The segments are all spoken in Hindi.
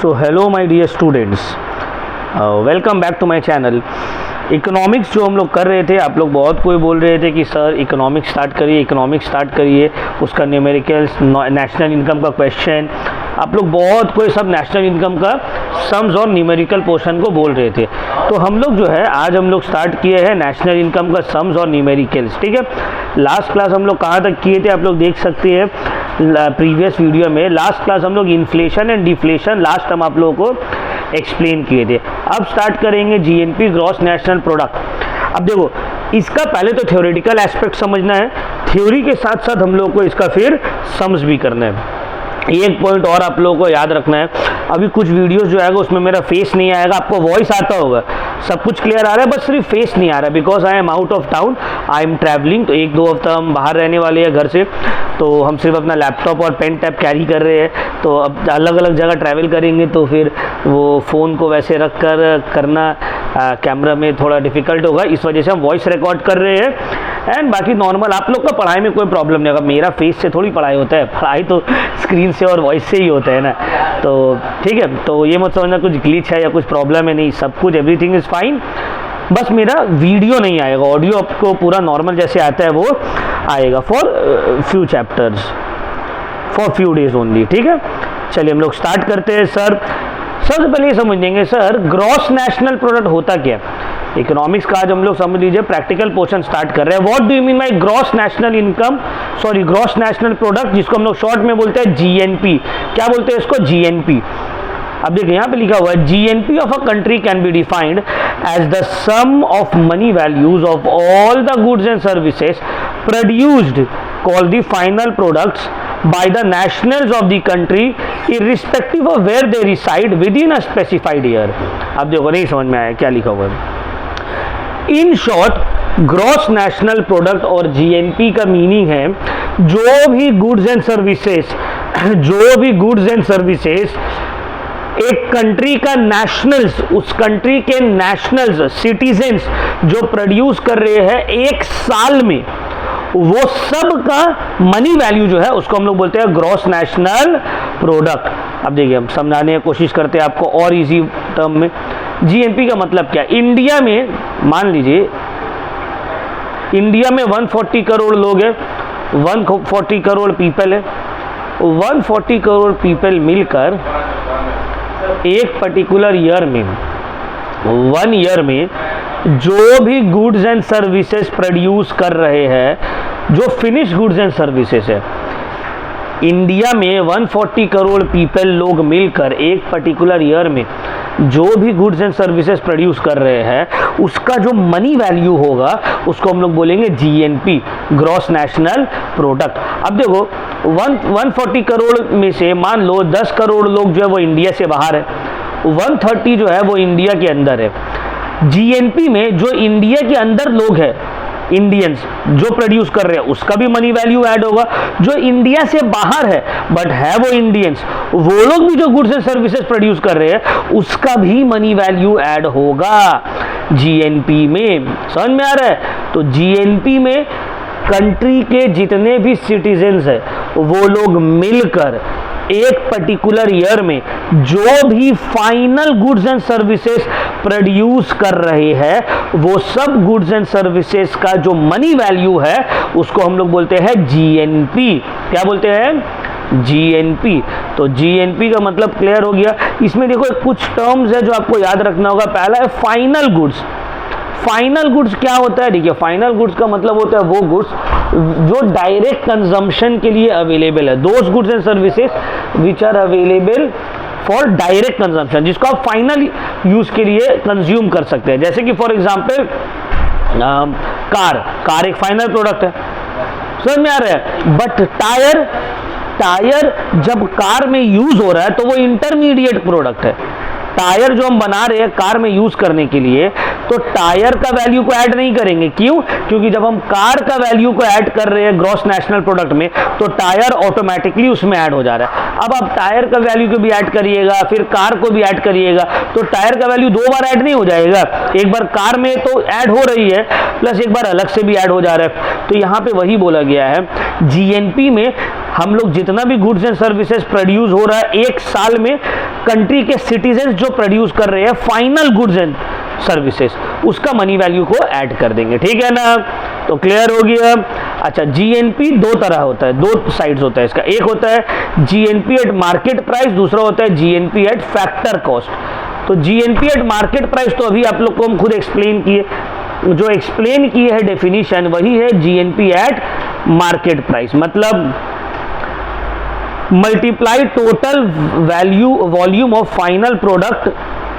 So hello my dear students, welcome back to my channel. Economics जो हम लोग कर रहे थे, आप लोग बहुत कोई बोल रहे थे कि सर इकोनॉमिक्स स्टार्ट करिए, उसका न्यूमेरिकल्स, नेशनल इनकम का क्वेश्चन, आप लोग बहुत कोई सब नेशनल इनकम का सम्स और न्यूमेरिकल पोर्शन को बोल रहे थे। तो हम लोग जो है आज हम लोग स्टार्ट किए हैं नेशनल इनकम का सम्स और न्यूमेरिकल्स। ठीक है, लास्ट क्लास हम लोग कहाँ तक किए थे आप लोग देख सकते हैं प्रीवियस वीडियो में। लास्ट क्लास हम लोग इन्फ्लेशन एंड डिफ्लेशन लास्ट हम आप लोगों को एक्सप्लेन किए थे। अब स्टार्ट करेंगे जीएनपी, ग्रॉस नेशनल प्रोडक्ट। अब देखो, इसका पहले तो थ्योरेटिकल एस्पेक्ट समझना है, थ्योरी के साथ साथ हम लोग को इसका फिर सम्स भी करना है। एक पॉइंट और आप लोगों को याद रखना है, अभी कुछ वीडियोस जो आएगा उसमें मेरा फेस नहीं आएगा, आपको वॉइस आता होगा, सब कुछ क्लियर आ रहा है, बस सिर्फ फेस नहीं आ रहा, because I am out of town, I am travelling. तो 1-2 हफ्ता हम बाहर रहने वाले हैं घर से, तो हम सिर्फ अपना लैपटॉप और पेन टैब कैरी कर रहे हैं। तो अब अलग अलग जगह ट्रैवल करेंगे तो फिर वो फ़ोन को वैसे रख कर करना कैमरा में थोड़ा डिफ़िकल्ट होगा, इस वजह से हम वॉइस रिकॉर्ड कर रहे हैं। एंड बाकी नॉर्मल आप लोग का पढ़ाई में कोई प्रॉब्लम नहीं होगा, मेरा फेस से थोड़ी पढ़ाई होता है, पढ़ाई तो स्क्रीन से और वॉइस से ही होता है ना। तो ठीक है, तो ये मत समझना कुछ ग्लिच है या कुछ प्रॉब्लम है, नहीं, सब कुछ एवरीथिंग इज़ फाइन। बस मेरा वीडियो नहीं आएगा, ऑडियो आपको पूरा नॉर्मल जैसे आता है वो आएगा for few chapters, for few days only. ठीक है, चलिए हम लोग स्टार्ट करते हैं। सर सबसे पहले ये समझेंगे सर ग्रॉस नेशनल प्रोडक्ट होता क्या। इकोनॉमिक्स का आज हम लोग समझ लीजिए प्रैक्टिकल पोर्शन स्टार्ट कर रहे हैं। What do you mean by gross national income, sorry gross national product, जिसको हम लोग शॉर्ट में बोलते हैं जीएनपी। क्या बोलते हैं इसको? जीएनपी। अब देखिए यहाँ पे लिखा हुआ है GNP of a country can be defined as the sum of money values of all the goods and services produced called the final products by the nationals of the country irrespective of where they reside within a specified year। अब देखो नहीं समझ में आया क्या लिखा हुआ है। In short gross national product और जीएनपी का मीनिंग है जो भी गुड्स एंड सर्विसेज एक कंट्री का नेशनल्स, उस कंट्री के नेशनल्स सिटीजन्स जो प्रोड्यूस कर रहे हैं एक साल में, वो सब का मनी वैल्यू जो है उसको हम लोग बोलते हैं ग्रॉस नेशनल प्रोडक्ट। अब देखिए हम समझाने की कोशिश करते हैं आपको और इजी टर्म में। जीएनपी का मतलब क्या? इंडिया में मान लीजिए इंडिया में 140 करोड़ लोग हैं, 140 करोड़ पीपल है, 140 करोड़ पीपल मिलकर एक पर्टिकुलर ईयर में, 1 ईयर में जो भी गुड्स एंड सर्विसेज प्रोड्यूस कर रहे हैं, जो फिनिश गुड्स एंड सर्विसेज है, इंडिया में 140 करोड़ पीपल लोग मिलकर एक पर्टिकुलर ईयर में जो भी गुड्स एंड सर्विसेज प्रोड्यूस कर रहे हैं, उसका जो मनी वैल्यू होगा उसको हम लोग बोलेंगे जीएनपी, ग्रॉस नेशनल प्रोडक्ट। अब देखो 140 करोड़ में से मान लो 10 करोड़ लोग जो है वो इंडिया से बाहर है, 130 जो है वो इंडिया के अंदर है। जीएनपी में जो इंडिया के अंदर लोग हैं, इंडियंस जो प्रोड्यूस कर रहे हैं, उसका भी मनी वैल्यू ऐड होगा। जो इंडिया से बाहर है बट है वो इंडियंस, वो लोग भी जो गुड्स एंड सर्विसेज प्रोड्यूस कर रहे हैं, उसका भी मनी वैल्यू ऐड होगा जीएनपी में। समझ में आ रहा है? तो जीएनपी में कंट्री के जितने भी सिटीजन्स हैं वो लोग मिलकर एक पर्टिकुलर ईयर में जो भी final goods and services produce कर रहे हैं, वो सब गुड्स एंड सर्विसेज का जो मनी वैल्यू है उसको हम लोग बोलते हैं जीएनपी। क्या बोलते हैं? जीएनपी। तो जीएनपी का मतलब क्लियर हो गया। इसमें देखो कुछ टर्म्स है जो आपको याद रखना होगा। पहला है फाइनल गुड्स। फाइनल गुड्स क्या होता है? देखिए फाइनल गुड्स का मतलब होता है वो गुड्स जो डायरेक्ट कंजम्पशन के लिए अवेलेबल है, those goods and services which are available for direct consumption, जिसको आप फाइनल यूज के लिए कंज्यूम कर सकते हैं। जैसे कि फॉर एग्जांपल कार एक फाइनल प्रोडक्ट है, समझ में आ रहा है। बट टायर जब कार में यूज हो रहा है तो वो इंटरमीडिएट प्रोडक्ट है। टायर जो हम बना रहे हैं कार में यूज करने के लिए, तो टायर का वैल्यू को ऐड नहीं करेंगे। क्यों? क्योंकि जब हम कार का वैल्यू को ऐड कर रहे हैं ग्रॉस नेशनल प्रोडक्ट में तो टायर ऑटोमेटिकली उसमें ऐड हो जा रहा है। अब आप टायर का वैल्यू को भी ऐड करिएगा, फिर कार को भी ऐड करिएगा, तो टायर का वैल्यू 2 बार ऐड नहीं हो जाएगा। एक बार कार में तो ऐड हो रही है, प्लस एक बार अलग से भी ऐड हो जा रहा है। तो यहाँ पे वही बोला गया है, जीएनपी में हम लोग जितना भी गुड्स एंड सर्विसेज प्रोड्यूस हो रहा है एक साल में, कंट्री के सिटीजन जो प्रोड्यूस कर रहे हैं फाइनल गुड्स एंड सर्विसेज, उसका मनी वैल्यू को ऐड कर देंगे। ठीक है ना? तो क्लियर हो गया। अच्छा, जीएनपी 2 तरह होता है, 2 साइड्स होता है इसका। एक होता है जीएनपी एट मार्केट प्राइस, दूसरा होता है जीएनपी एट फैक्टर कॉस्ट। तो जीएनपी एट मार्केट प्राइस तो अभी आप लोग को हम खुद एक्सप्लेन किए, जो एक्सप्लेन की है डेफिनेशन वही है जीएनपी एट मार्केट प्राइस। मतलब multiply total value volume of final product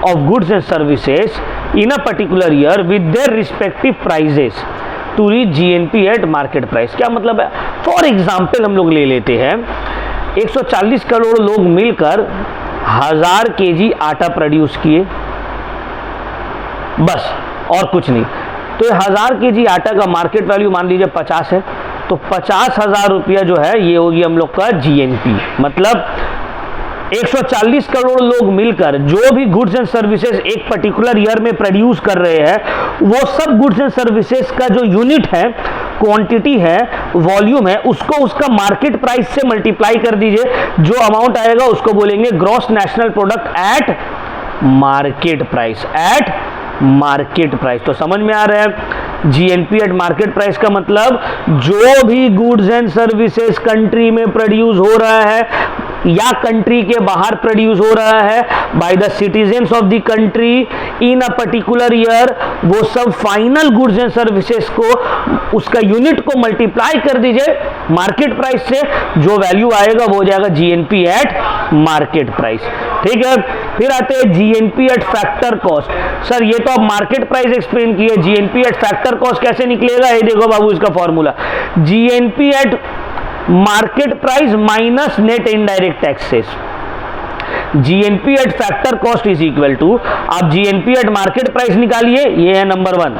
of goods and services in a particular year with their respective prices to reach GNP at market price। क्या मतलब है? फॉर एग्जाम्पल हम लोग ले लेते हैं 140 करोड़ लोग मिलकर 1000 kg आटा प्रोड्यूस किए, बस और कुछ नहीं। तो 1000 kg आटा का मार्केट वैल्यू मान लीजिए 50 है, तो 50,000 रुपया जो है ये होगी हम लोग का जीएनपी। मतलब 140 करोड़ लोग मिलकर जो भी गुड्स एंड सर्विसेज एक पर्टिकुलर ईयर में प्रोड्यूस कर रहे हैं, वो सब गुड्स एंड सर्विसेज का जो यूनिट है, क्वांटिटी है, वॉल्यूम है, उसको उसका मार्केट प्राइस से मल्टीप्लाई कर दीजिए। जो अमाउंट आएगा उसको बोलेंगे gross national product at market price. Eight market price तो समझ में आ रहा है। जीएनपी एट मार्केट प्राइस का मतलब जो भी गुड्स एंड सर्विसेज कंट्री में प्रोड्यूस हो रहा है या कंट्री के बाहर प्रोड्यूस हो रहा है by the citizens of the country in a particular year, वो सब फाइनल गुड्स एंड सर्विसेज को उसका यूनिट को मल्टीप्लाई कर दीजिए मार्केट प्राइस से, जो वैल्यू आएगा वो हो जाएगा जीएनपी एट मार्केट प्राइस। ठीक है? फिर आते हैं GNP at factor cost. Sir ये तो आप मार्केट प्राइस एक्सप्लेन किए, जीएनपी एट फैक्टर कॉस्ट कैसे निकलेगा? ये देखो बाबू इसका formula, GNP at market price minus net indirect taxes. GNP at factor cost is equal to, आप जीएनपी एट मार्केट प्राइस निकालिए, ये है नंबर 1।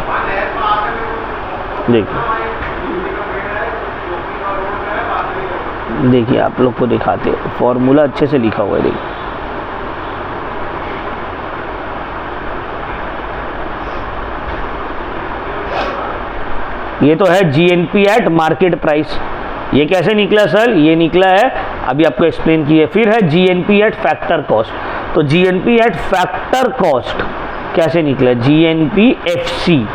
देखिए आप लोग को दिखाते हैं, फॉर्मूला अच्छे से लिखा हुआ है। देखिए ये तो है जीएनपी एट मार्केट प्राइस। ये कैसे निकला सर? ये निकला है, अभी आपको एक्सप्लेन किया। फिर है जीएनपी एट फैक्टर कॉस्ट। तो जीएनपी एट फैक्टर कॉस्ट कैसे निकला? GNP FC,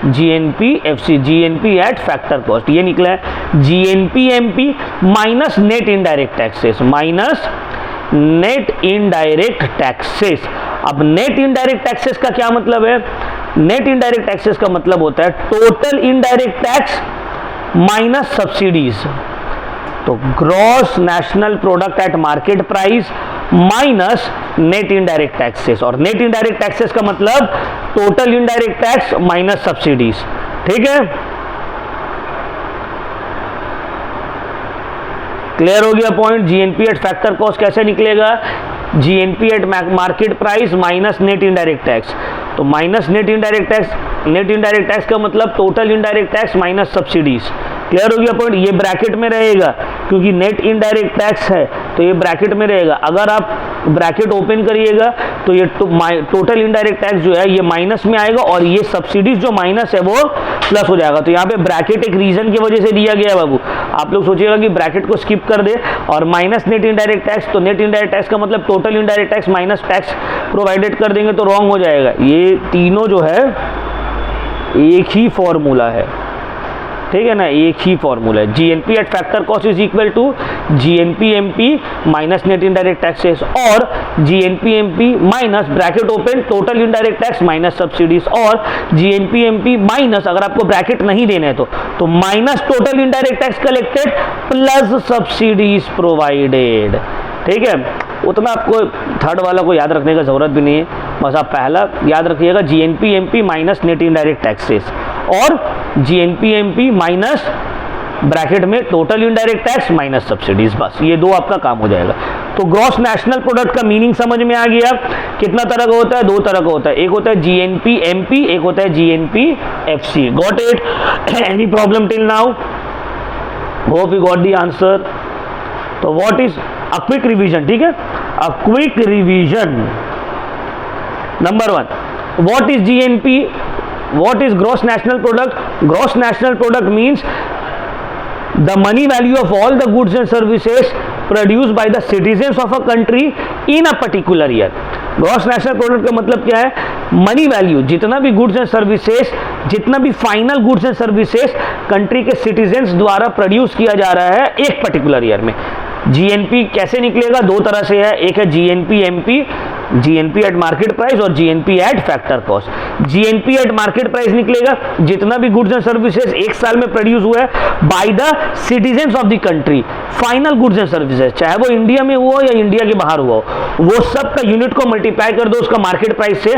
GNP FC, GNP at factor cost ये निकला है GNP MP minus net indirect taxes, minus net indirect taxes. अब नेट इनडायरेक्ट टैक्सेस का क्या मतलब है? नेट इनडायरेक्ट टैक्सेस का मतलब होता है total indirect tax minus subsidies. तो gross national product at market price minus net indirect taxes, और नेट इनडायरेक्ट टैक्सेस का मतलब total indirect tax minus subsidies. ठीक है? क्लियर हो गया point? GNP at factor cost कैसे निकलेगा? GNP at market price minus net indirect tax. तो minus net indirect tax, net indirect tax का मतलब total indirect tax minus subsidies. Clear हो गया पॉइंट? ये ब्रैकेट में रहेगा क्योंकि नेट इनडायरेक्ट टैक्स है तो ये ब्रैकेट में रहेगा। अगर आप ब्रैकेट ओपन करिएगा तो ये टोटल इनडायरेक्ट टैक्स जो है ये माइनस में आएगा और ये सब्सिडीज जो माइनस है वो प्लस हो जाएगा। तो यहाँ पे ब्रैकेट एक रीजन की वजह से दिया गया है बाबू। आप लोग सोचिएगा कि ब्रैकेट को स्किप कर दे और माइनस नेट इनडायरेक्ट टैक्स, तो नेट इनडायरेक्ट टैक्स का मतलब total indirect tax minus tax provided कर देंगे तो रॉन्ग हो जाएगा। ये तीनों जो है एक ही फॉर्मूला है। ठीक है ना? एक ही फॉर्मूला है। GNP at factor cost is equal to GNP MP minus net indirect taxes और GNP MP minus bracket open total indirect tax minus subsidies और जीएनपी एमपी माइनस, अगर आपको ब्रैकेट नहीं देना है तो minus total indirect tax collected plus subsidies provided. ठीक है? उतना आपको थर्ड वाला को याद रखने का जरूरत भी नहीं है, बस आप पहला याद रखिएगा GNP MP minus net indirect taxes और जीएनपी एमपी माइनस ब्रैकेट में total indirect tax minus subsidies, बस ये दो आपका काम हो जाएगा। तो ग्रॉस नेशनल प्रोडक्ट का मीनिंग समझ में आ गया। कितना तरह का होता है? दो तरह का होता है, एक होता है जीएनपी एमपी, एक होता है GNP FC. Got it? Any problem till now? Hope you got the answer. तो what is a quick revision, ठीक है, a quick revision. Number 1, what is GNP? What is gross national product? Gross national product means the money value of all the goods and services produced by the citizens of a country in a particular year. Gross national product का मतलब क्या है? मनी वैल्यू, जितना भी गुड्स एंड सर्विसेज, जितना भी final goods and services country के सिटीजन्स द्वारा प्रोड्यूस किया जा रहा है एक पर्टिकुलर ईयर में। जीएनपी कैसे निकलेगा? दो तरह से है, एक है GNP MP, GNP at market price, और GNP at factor cost. GNP at market price निकलेगा जितना भी गुड्स एंड सर्विसेज एक साल में प्रोड्यूस हुआ है by the citizens of the country, final goods and services, चाहे वो इंडिया में हुआ हो या इंडिया के बाहर हुआ हो, वो सब का यूनिट को मल्टीप्लाई कर दो उसका मार्केट प्राइस से,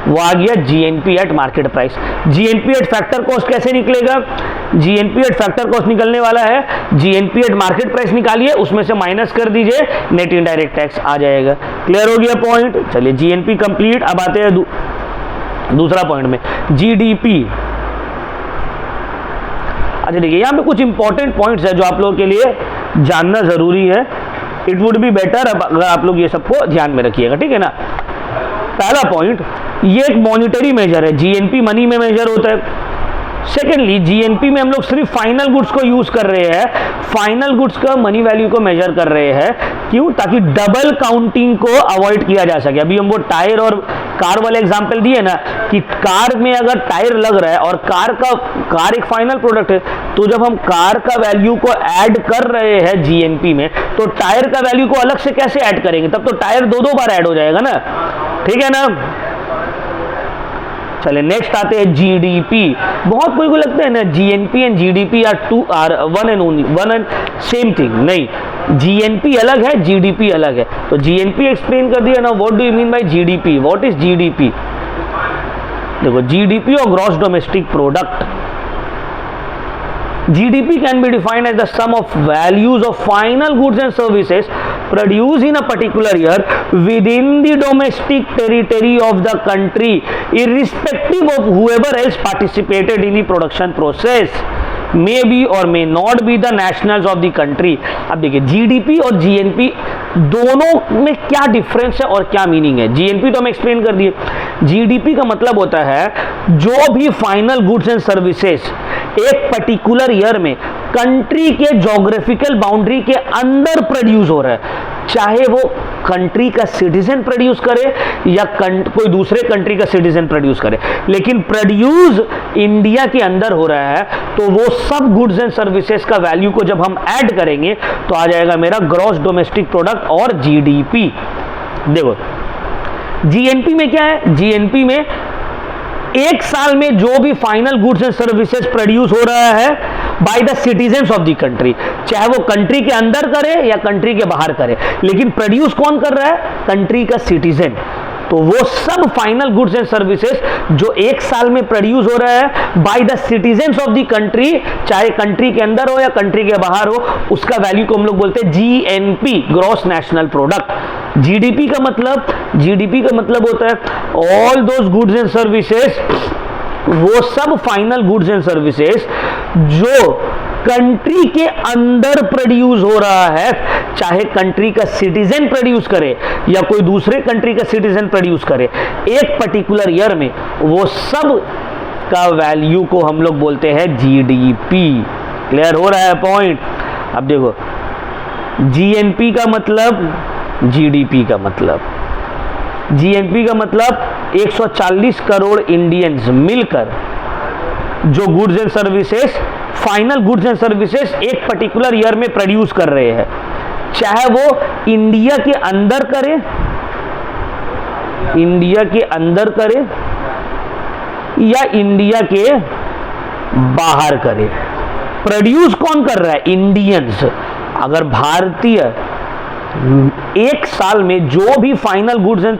वो आ गया GNP at market price. GNP at factor cost कैसे निकलेगा? जीएनपी एट फैक्टर कॉस्ट निकलने वाला है, जीएनपी एट मार्केट प्राइस निकालिए, उसमें से माइनस कर दीजिए, नेट इनडायरेक्ट टैक्स आ जाएगा। क्लियर हो गया पॉइंट? चलिए जीएनपी कंप्लीट। अब आते हैं दूसरा पॉइंट में, जीडीपी। अच्छा देखिए, यहाँ पे कुछ इंपॉर्टेंट पॉइंट्स है जो आप लोगों के लिए जानना जरूरी है। इट वुड बी बेटर अगर आप लोग ये सबको ध्यान में रखिएगा, ठीक है ना। पहला पॉइंट, ये एक मॉनिटरी मेजर है, जीएनपी मनी में मेजर होता है। सेकेंडली, जीएनपी में हम लोग सिर्फ फाइनल गुड्स को यूज कर रहे हैं, फाइनल गुड्स का मनी वैल्यू को मेजर कर रहे हैं। क्यों? ताकि डबल काउंटिंग को अवॉइड किया जा सके। अभी हम वो टायर और कार वाले एग्जांपल दिए ना, कि कार में अगर टायर लग रहा है और कार एक फाइनल प्रोडक्ट है, तो जब हम कार का वैल्यू को ऐड कर रहे हैं जीएनपी में, तो टायर का वैल्यू को अलग से कैसे ऐड करेंगे? तब तो टायर दो बार ऐड हो जाएगा ना, ठीक है ना। चलिए नेक्स्ट आते हैं जीडीपी। बहुत कोई को लगता है ना GNP and GDP are one and same thing. नहीं, जीएनपी अलग है, जीडीपी अलग है। तो जीएनपी एक्सप्लेन कर दिया ना, what do you mean by GDP? What is GDP? देखो, जीडीपी और gross domestic product, GDP can be defined as the sum of values of final goods and services produced in a particular year within the domestic territory of the country, irrespective of whoever else participated in the production process, may be or may not be the nationals of the country। अब देखिए, GDP और GNP दोनों में क्या डिफरेंस है और क्या मीनिंग है। GNP तो हम एक्सप्लेन कर दिए। GDP का मतलब होता है जो भी फाइनल गुड्स एंड सर्विसेज एक पर्टिकुलर ईयर में कंट्री के ज्योग्राफिकल बाउंड्री के अंदर प्रोड्यूस हो रहा है, चाहे वो कंट्री का सिटीजन प्रोड्यूस करे या कोई दूसरे कंट्री का सिटीजन प्रोड्यूस करे, लेकिन प्रोड्यूस इंडिया के अंदर हो रहा है, तो वो सब गुड्स एंड सर्विसेज का वैल्यू को जब हम ऐड करेंगे तो आ जाएगा मेरा ग्रॉस डोमेस्टिक प्रोडक्ट और जीडीपी। देखो, जीएनपी में क्या है? जीएनपी में एक साल में जो भी final goods and services produce हो रहा है by the citizens of the country, चाहे वो कंट्री के अंदर करे या कंट्री के बाहर करे, लेकिन प्रोड्यूस कौन कर रहा है? कंट्री का सिटीजन। तो वो सब फाइनल गुड्स एंड सर्विसेज जो एक साल में प्रोड्यूस हो रहा है by the citizens of the country, चाहे कंट्री के अंदर हो या कंट्री के बाहर हो, उसका वैल्यू को हम लोग बोलते हैं GNP, gross national product. GDP का मतलब होता है all those goods and services, वो सब फाइनल गुड्स एंड सर्विसेज जो कंट्री के अंदर प्रोड्यूस हो रहा है, चाहे कंट्री का सिटीजन प्रोड्यूस करे या कोई दूसरे कंट्री का सिटीजन प्रोड्यूस करे, एक पर्टिकुलर ईयर में, वो सब का वैल्यू को हम लोग बोलते हैं जीडीपी। क्लियर हो रहा है पॉइंट? अब देखो, जीएनपी का मतलब, जीडीपी का मतलब, जीएनपी का मतलब 140 करोड़ इंडियंस मिलकर जो goods and services, final goods and services एक पर्टिकुलर ईयर में प्रोड्यूस कर रहे हैं, चाहे वो इंडिया के अंदर करे, या इंडिया के बाहर करे। प्रोड्यूस कौन कर रहा है? इंडियंस। अगर भारतीय एक साल में जो भी final goods and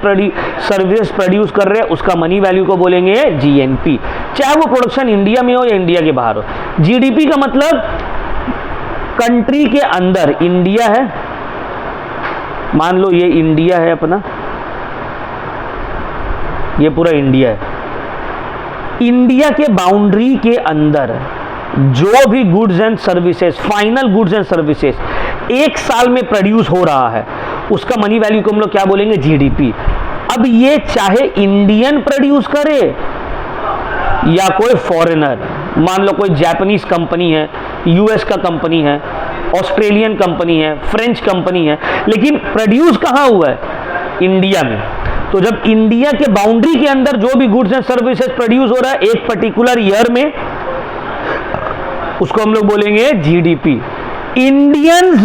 service produce कर रहे हैं, उसका मनी वैल्यू को बोलेंगे जीएनपी, चाहे वो प्रोडक्शन इंडिया में हो या इंडिया के बाहर हो। जीडीपी का मतलब कंट्री के अंदर इंडिया है, मान लो ये इंडिया है अपना, ये पूरा इंडिया है। इंडिया के बाउंड्री के अंदर जो भी goods and services, final goods and services एक साल में प्रोड्यूस हो रहा है, उसका मनी वैल्यू को हम लोग क्या बोलेंगे? जीडीपी। अब ये चाहे इंडियन प्रोड्यूस करे या कोई फॉरेनर, मान लो कोई जापानीज कंपनी है, यूएस का कंपनी है, ऑस्ट्रेलियन कंपनी है, फ्रेंच कंपनी है, लेकिन प्रोड्यूस कहाँ हुआ है? इंडिया में। तो जब इंडिया के बाउंड्री के अंदर जो भी गुड्स एंड सर्विसेज प्रोड्यूस हो रहा है एक पर्टिकुलर ईयर में, उसको हम लोग बोलेंगे जीडीपी। इंडियंस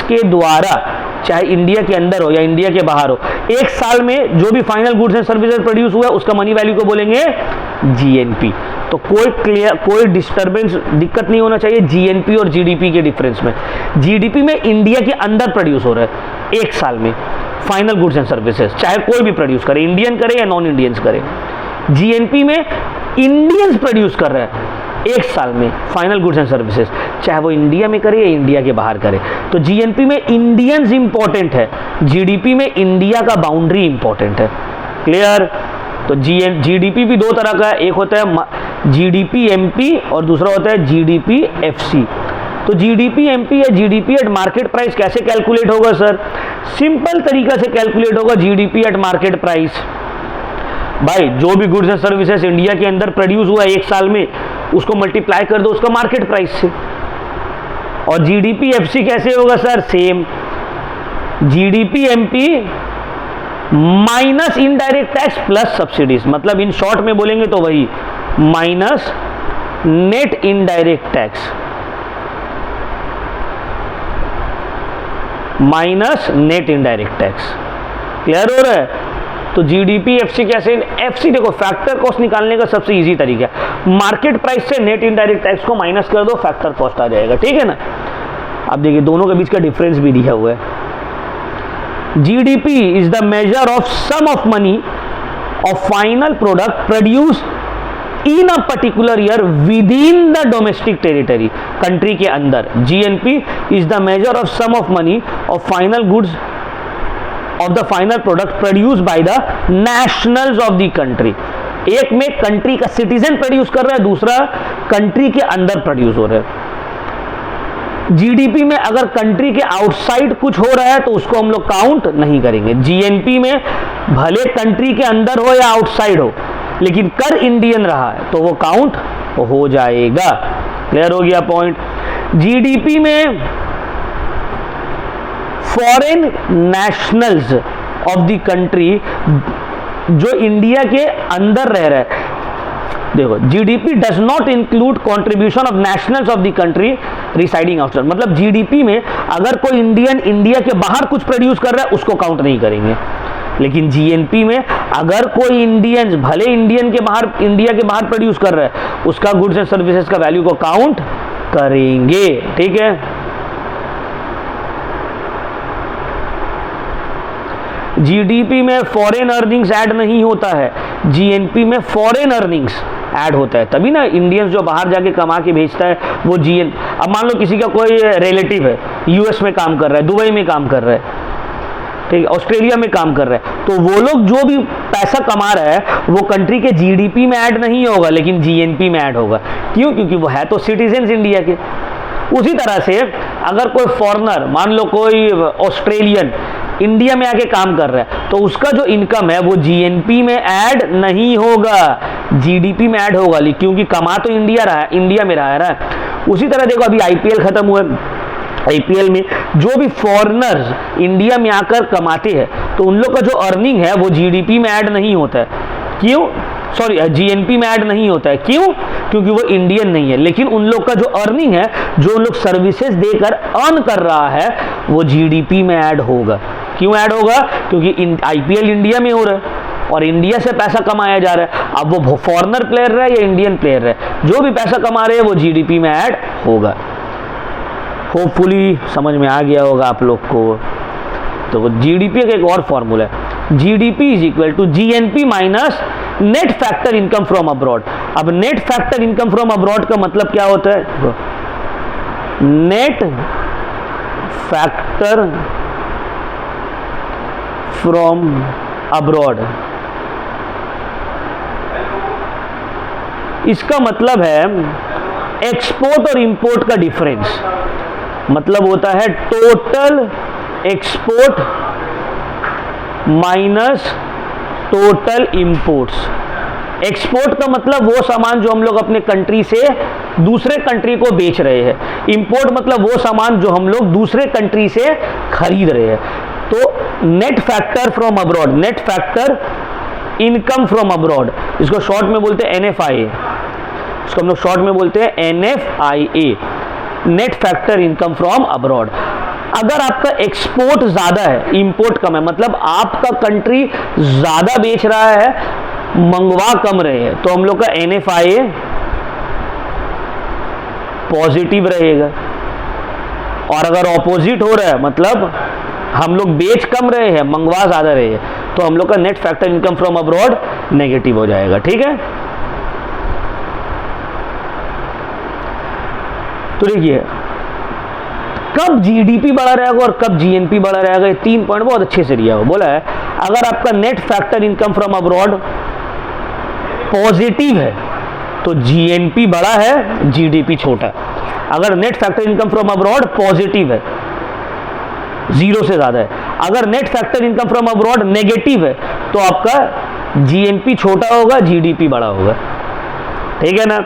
के द्वारा, चाहे इंडिया के अंदर हो या इंडिया के बाहर हो, एक साल में जो भी final goods and services produce हुआ है उसका मनी वैल्यू को बोलेंगे जीएनपी। तो कोई डिस्टर्बेंस, दिक्कत नहीं होना चाहिए जीएनपी और जीडीपी के डिफरेंस में। जीडीपी में इंडिया के अंदर प्रोड्यूस हो रहा है एक साल में फाइनल गुड्स एंड सर्विसेज, चाहे कोई भी प्रोड्यूस करे, इंडियन करे या नॉन इंडियंस करे। जीएनपी में इंडियंस प्रोड्यूस कर रहे हैं एक साल में फाइनल गुड्स एंड सर्विसेज, चाहे वो इंडिया में करे या इंडिया के बाहर करे। तो जीएनपी में इंडियंस इंपॉर्टेंट है, जीडीपी में इंडिया का बाउंड्री इंपॉर्टेंट है। क्लियर? तो जीडीपी भी दो तरह का है, एक होता है जीडीपी एमपी और दूसरा होता है जीडीपी एफसी। तो जीडीपी एमपी या जीडीपी एट मार्केट प्राइस कैसे कैलकुलेट होगा सर? सिंपल तरीका से कैलकुलेट होगा जीडीपी एट मार्केट प्राइस। भाई जो भी गुड्स एंड सर्विसेज इंडिया के अंदर प्रोड्यूस हुआ है एक साल में, उसको मल्टीप्लाई कर दो उसका मार्केट प्राइस से। और जीडीपी एफसी कैसे होगा sir? Same, GDP MP minus indirect tax plus subsidies, मतलब इन शॉर्ट में बोलेंगे तो वही minus net indirect tax, minus net indirect tax. Clear हो रहा है? तो जीडीपी एफसी कैसे? एफसी देखो फैक्टर कॉस्ट निकालने का सबसे इजी तरीका है, मार्केट प्राइस से नेट इनडायरेक्ट टैक्स को माइनस कर दो, फैक्टर कॉस्ट आ जाएगा। ठीक है ना? अब देखिए दोनों के बीच का डिफरेंस भी दिया हुआ है। GDP is the measure of sum of money of final product produce in a particular year within the domestic territory, country के अंदर। GNP is the measure of sum of money of final goods of the final product produce by the nationals of the country. एक में कंट्री का सिटीजन प्रोड्यूस कर रहा है, दूसरा कंट्री के अंदर प्रोड्यूस हो रहा है। जीडीपी में अगर कंट्री के आउटसाइड कुछ हो रहा है तो उसको हम लोग काउंट नहीं करेंगे। जीएनपी में भले कंट्री के अंदर हो या आउटसाइड हो, लेकिन कर इंडियन रहा है तो वो काउंट हो जाएगा। क्लियर हो गया पॉइंट? जीडीपी में foreign nationals of the country जो इंडिया के अंदर रह रहे हैं, देखो GDP does not include contribution of nationals of the country residing outside, मतलब जीडीपी में अगर कोई इंडियन इंडिया के बाहर कुछ प्रोड्यूस कर रहा है उसको काउंट नहीं करेंगे। लेकिन जीएनपी में अगर कोई इंडियंस भले इंडिया के बाहर प्रोड्यूस कर रहा है, उसका गुड्स एंड सर्विसेज का वैल्यू को काउंट करेंगे। ठीक है? जीडीपी में फॉरेन अर्निंग्स ऐड नहीं होता है, जीएनपी में फॉरेन अर्निंग्स ऐड होता है। तभी ना इंडियंस जो बाहर जाके कमा के भेजता है वो जीएन, अब मान लो किसी का कोई रिलेटिव है यूएस में काम कर रहा है, दुबई में काम कर रहा है, ठीक है, ऑस्ट्रेलिया में काम कर रहा है, तो वो लोग जो भी पैसा कमा रहा है वो कंट्री के जीडीपी में ऐड नहीं होगा लेकिन जीएनपी में ऐड होगा। क्यों? क्योंकि वो है तो सिटीजन इंडिया के। उसी तरह से अगर कोई फॉरेनर, मान लो कोई ऑस्ट्रेलियन इंडिया में आके काम कर रहा है, तो उसका जो इनकम है वो जीएनपी में ऐड नहीं होगा, जीडीपी में ऐड होगा, क्योंकि कमा तो इंडिया में रहा है। उसी तरह देखो अभी आईपीएल खत्म हुआ, आईपीएल में जो भी फॉरेनर्स इंडिया में आकर कमाते हैं तो उन लोग का जो अर्निंग है वो जीडीपी में ऐड नहीं होता है। क्यों? सॉरी, जीएनपी में ऐड नहीं होता है। क्यों? क्योंकि वो इंडियन नहीं है, लेकिन उन लोग का जो अर्निंग है, जो उन लोग सर्विसेज देकर अर्न कर रहा है, वो जीडीपी में ऐड होगा। क्यों ऐड होगा? क्योंकि आईपीएल इंडिया में हो रहा है और इंडिया से पैसा कमाया जा रहा है। अब वो फॉरेनर प्लेयर रहे या इंडियन प्लेयर रहे, जो भी पैसा कमा रहे हैं वो जीडीपी में ऐड होगा। होपफुली समझ में आ गया होगा आप लोग को। तो जीडीपी का एक और फॉर्मूला है, GDP is equal to GNP minus net factor income from abroad. अब net factor income from abroad का मतलब क्या होता है? Net factor from abroad. इसका मतलब है एक्सपोर्ट और इंपोर्ट का डिफरेंस, मतलब होता है total export minus total imports. Export का मतलब वो सामान जो हम लोग अपने कंट्री से दूसरे कंट्री को बेच रहे हैं। इंपोर्ट मतलब वो सामान जो हम लोग दूसरे कंट्री से खरीद रहे हैं। तो net factor from abroad, net factor income from abroad, इसको शॉर्ट में बोलते हैं NFIA, इसको हम लोग शॉर्ट में बोलते हैं NFIA, net factor income from abroad. अगर आपका एक्सपोर्ट ज्यादा है, इंपोर्ट कम है, मतलब आपका कंट्री ज्यादा बेच रहा है, मंगवा कम रहे हैं, तो हम लोग का NFIA पॉजिटिव रहेगा। और अगर ऑपोजिट हो रहा है, मतलब हम लोग बेच कम रहे हैं, मंगवा ज्यादा रहे हैं, तो हम लोग का net factor income from abroad negative हो जाएगा। ठीक है, तो देखिए कब GDP बढ़ा रहेगा और कब GNP बढ़ा रहेगा, ये 3 पॉइंट बहुत अच्छे से दिया हुआ। बोला है अगर आपका net factor income from abroad positive है तो GNP बड़ा है, GDP छोटा है। अगर net factor income from abroad positive है, 0 से ज्यादा है, अगर net factor income from abroad negative है तो आपका GNP छोटा होगा, GDP बड़ा होगा। ठीक है ना।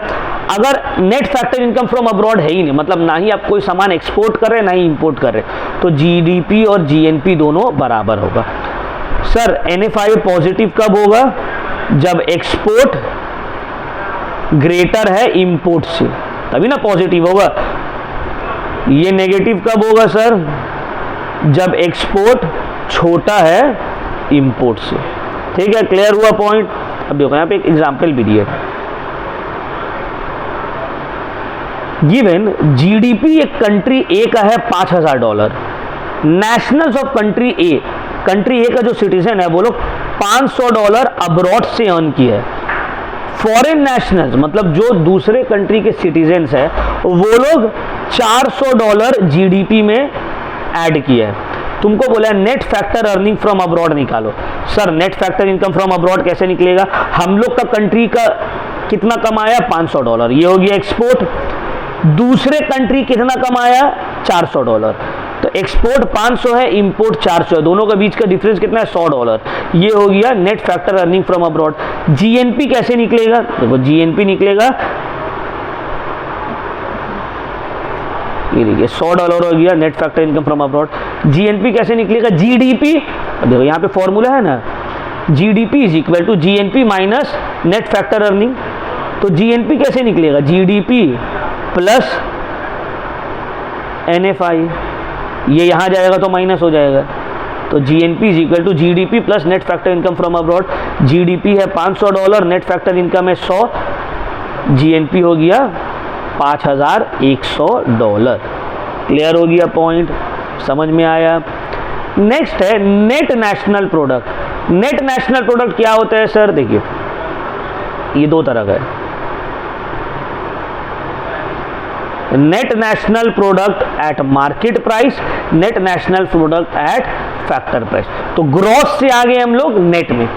अगर net factor income from abroad है ही नहीं, मतलब ना ही आप कोई सामान एक्सपोर्ट कर रहे हैं ना ही इंपोर्ट कर रहे हैं, तो GDP और GNP दोनों बराबर होगा। सर NFIA पॉजिटिव कब होगा, जब एक्सपोर्ट ग्रेटर है इंपोर्ट से, तभी ना पॉजिटिव होगा। ये नेगेटिव कब होगा सर, जब एक्सपोर्ट छोटा है इंपोर्ट से। ठीक है, क्लियर हुआ पॉइंट। अब देखो यहाँ पे एक एग्जांपल भी दिया है। गिवन GDP एक कंट्री ए का है $5000, nationals of country A, country A का जो सिटीजन है वो लोग $500 अब्रॉड से अर्न किया है। फॉरेन नेशनल्स मतलब जो दूसरे कंट्री के सिटीजन्स है वो लोग $400 GDP में ऐड किया है। तुमको बोला है net factor earning from abroad निकालो। Sir net factor income from abroad कैसे निकलेगा, हम लोग का कंट्री का कितना कमाया $500, ये हो गया एक्सपोर्ट। दूसरे कंट्री कितना कमाया $400, तो एक्सपोर्ट 500 है, इंपोर्ट 400 है, दोनों के बीच का डिफरेंस कितना है $100, ये हो गया net factor earning from abroad. GNP कैसे निकलेगा, देखो GNP निकलेगा, ये देखिए $100 हो गया net factor income from abroad. GNP कैसे निकलेगा, GDP, देखो यहाँ पे फॉर्मूला है ना, GDP is equal to GNP minus net factor earning. तो GNP कैसे निकलेगा, GDP प्लस NFI, ये यहाँ जाएगा तो माइनस हो जाएगा, तो GNP is equal to GDP plus net factor income from abroad. GDP है $500, नेट फैक्टर इनकम है 100, GNP हो गया $5100। क्लियर हो गया पॉइंट, समझ में आया। नेक्स्ट है net national product. Net national product क्या होता है सर, देखिए ये 2 तरह का है। Net national product at market price, net national product at factor price. तो ग्रॉस से आ गए हम लोग नेट में,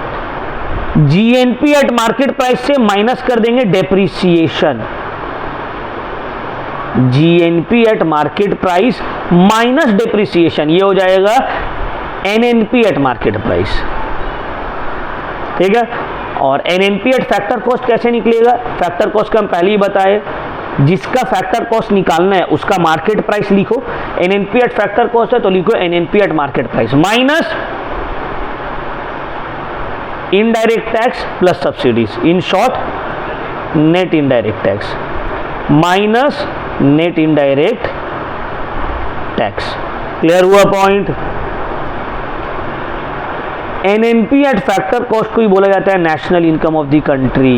GNP एट मार्केट प्राइस से माइनस कर देंगे depreciation, GNP eight market price minus depreciation, ये हो जाएगा NNP एट मार्केट प्राइस। ठीक है, और NNP एट फैक्टर कॉस्ट कैसे निकलेगा, फैक्टर कॉस्ट का हम पहले ही बताए, जिसका फैक्टर कॉस्ट निकालना है उसका मार्केट प्राइस लिखो। NNP एट फैक्टर कॉस्ट है तो लिखो NNP at market price minus indirect tax plus subsidies, in short net indirect tax minus net indirect tax. Clear हुआ point. NNP at factor cost को ही बोला जाता है national income of the country.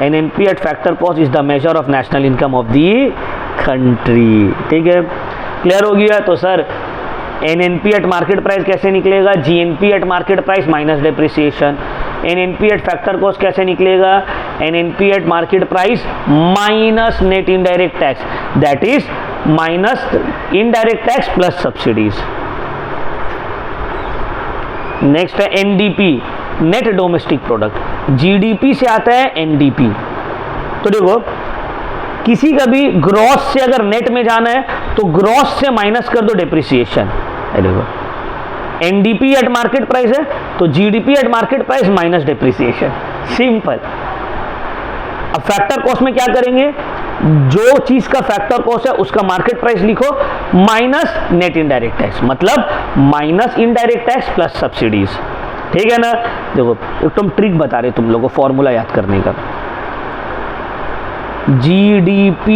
NNP at factor cost is the measure of national income of the country. ठीक है, क्लियर हो गया। तो sir NNP at market price कैसे निकलेगा, GNP eight market price minus depreciation. NNP at factor cost कैसे निकलेगा? NNP at market price minus net indirect tax, that is minus indirect tax plus subsidies. Next है NDP, net domestic product. GDP से आता है NDP। तो देखो किसी का भी ग्रॉस से अगर नेट में जाना है तो ग्रॉस से माइनस कर दो डेप्रिसिएशन। देखो NDP एट मार्केट प्राइस है तो GDP eight market price minus depreciation, simple. अब फैक्टर कॉस्ट में क्या करेंगे? जो चीज का फैक्टर कॉस्ट है उसका मार्केट प्राइस लिखो माइनस नेट इनडायरेक्ट टैक्स, मतलब minus indirect tax plus subsidies. ठीक है ना? देखो एक तुम ट्रिक बता रहे तुम लोगों को फॉर्मूला याद करने का। GDP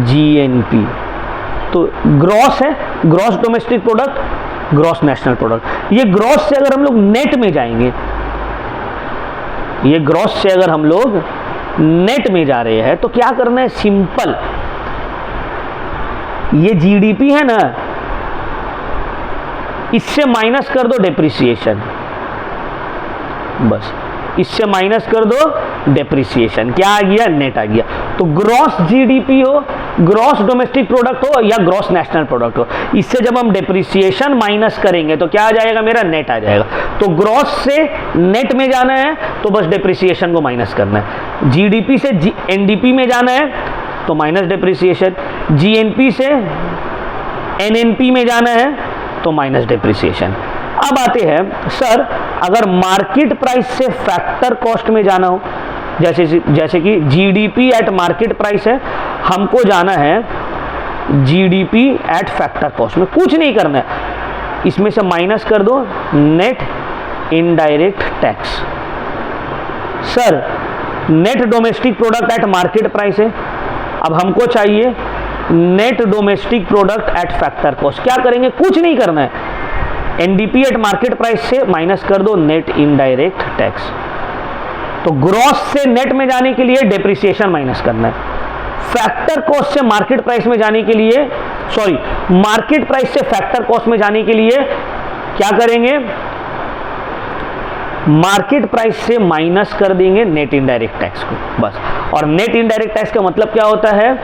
GNP तो ग्रॉस है, gross domestic product, gross national product. ये ग्रॉस से अगर हम लोग नेट में जाएंगे, ये ग्रॉस से अगर हम लोग नेट में जा रहे हैं तो क्या करना है? सिंपल, ये GDP है ना, इससे माइनस कर दो डेप्रिसिएशन, बस इससे माइनस कर दो डेप्रिसिएशन। क्या आ गया? नेट आ गया। तो ग्रॉस GDP हो, ग्रॉस डोमेस्टिक प्रोडक्ट हो या ग्रॉस नेशनल प्रोडक्ट हो, इससे जब हम डेप्रिसिएशन माइनस करेंगे तो क्या आ जाएगा? मेरा नेट आ जाएगा। तो ग्रॉस से नेट में जाना है तो बस डेप्रिसिएशन को माइनस करना है। GDP से NDP में जाना है तो माइनस डेप्रिसिएशन, GNP से NNP में जाना है तो माइनस डेप्रिसिएशन। अब आते हैं सर अगर मार्केट प्राइस से फैक्टर कॉस्ट में जाना हो, जैसे कि GDP एट मार्केट प्राइस है, हमको जाना है GDP एट फैक्टर कॉस्ट में, कुछ नहीं करना है, इसमें से माइनस कर दो net indirect tax. Sir net domestic product at market price है, अब हमको चाहिए net domestic product at factor cost. क्या करेंगे? कुछ नहीं करना है, NDP एट मार्केट प्राइस से माइनस कर दो नेट इनडायरेक्ट टैक्स। तो ग्रॉस से नेट में जाने के लिए डेप्रिसिएशन माइनस करना है, फैक्टर कॉस्ट से मार्केट प्राइस में जाने के लिए, सॉरी मार्केट प्राइस से फैक्टर कॉस्ट में जाने के लिए क्या करेंगे? मार्केट प्राइस से माइनस कर देंगे नेट इनडायरेक्ट टैक्स को, बस। और नेट इनडायरेक्ट टैक्स का मतलब क्या होता है?